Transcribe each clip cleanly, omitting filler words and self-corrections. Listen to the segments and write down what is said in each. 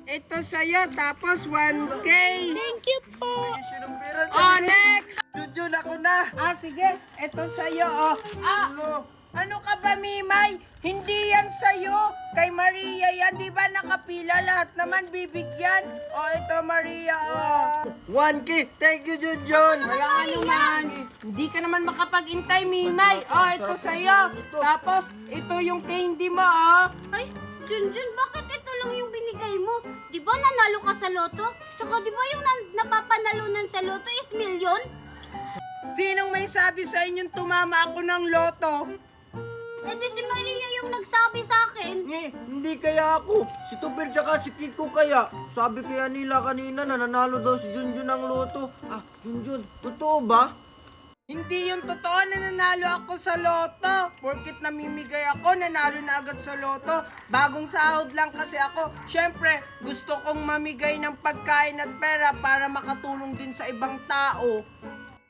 ito sa'yo, tapos 1K. Thank you po. Oh, next! Junjun, ako na. Sige, ito sa'yo, oh. Ano ka ba, Mimay? Hindi yan sa'yo. Kay Maria yan, di ba nakapila? Lahat naman bibigyan. Oh, ito, Maria, oh. 1K. Thank you, Junjun. Walang anuman. Hindi ka naman makapag-intay, Mimay. Oh, ito sa'yo. Tapos, ito yung candy mo, oh. Ay, Junjun, bakit ito lang yung binigay mo? Di ba nanalo ka sa loto? Tsaka di ba yung napapanalunan sa loto is milyon? Sinong may sabi sa inyong tumama ako ng loto? Eh di si Maria yung nagsabi sa akin. Hindi kaya ako. Si Tupir tsaka si Kiko kaya. Sabi kaya nila kanina na nanalo daw si Junjun ng loto. Junjun, totoo ba? Hindi yung totoo na nanalo ako sa loto. Porkit namimigay ako, nanalo na agad sa loto. Bagong sahod lang kasi ako. Siyempre, gusto kong mamigay ng pagkain at pera para makatulong din sa ibang tao.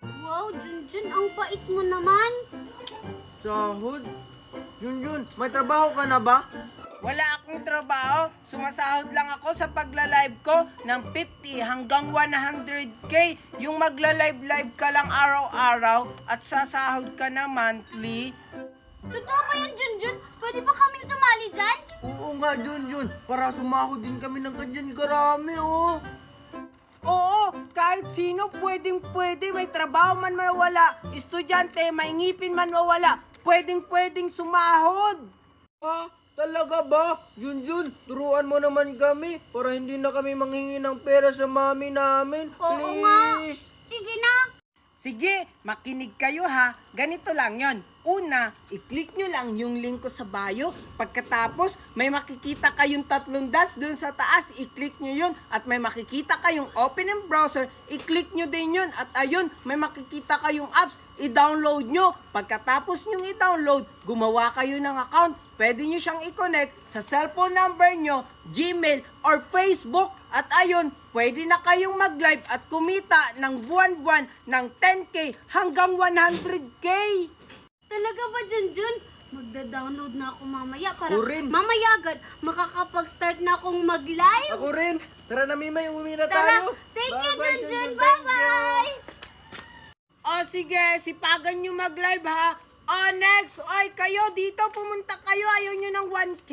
Wow, Junjun, ang bait mo naman. Sahod? Junjun, may trabaho ka na ba? Wala akong trabaho. Sumasahod lang ako sa pagla-live ko ng 50 hanggang 100K. Yung magla-live ka lang araw-araw at sasahod ka na monthly. Totoo ba yan, Junjun? Pwede ba kaming sumali dyan? Oo nga, Junjun. Para sumahod din kami ng ganyan karami, oh. Oo, kahit sino pwedeng-pwede. May trabaho man mawala. Estudyante, may ngipin man mawala. Pwedeng-pwedeng sumahod. Talaga ba? Junjun, turuan mo naman kami para hindi na kami manghingi ng pera sa mami namin. Oo nga. Please. Sige na. Sige, makinig kayo ha. Ganito lang yon. Una, i-click nyo lang yung link ko sa bio. Pagkatapos, may makikita kayong 3 dots dun sa taas. I-click nyo yun. At may makikita kayong open in browser. I-click nyo din yun. At ayun, may makikita kayong apps. I-download nyo. Pagkatapos nyo i-download, gumawa kayo ng account. Pwede nyo siyang i-connect sa cellphone number nyo, Gmail, or Facebook. At ayun, pwede na kayong mag-live at kumita ng buwan-buwan ng 10K hanggang 100K. Talaga ba, Junjun? Magda-download na ako mamaya para Ako rin. mamaya agad makakapag-start na akong mag-live. Ako rin. Tara na, Mimay. Umuwi na Tara. tayo. Thank you, Bye-bye, Junjun. Thank you. Bye-bye. Sige, sipagan nyo mag-live ha. Next, kayo dito, pumunta kayo. Ayaw nyo ng 1K.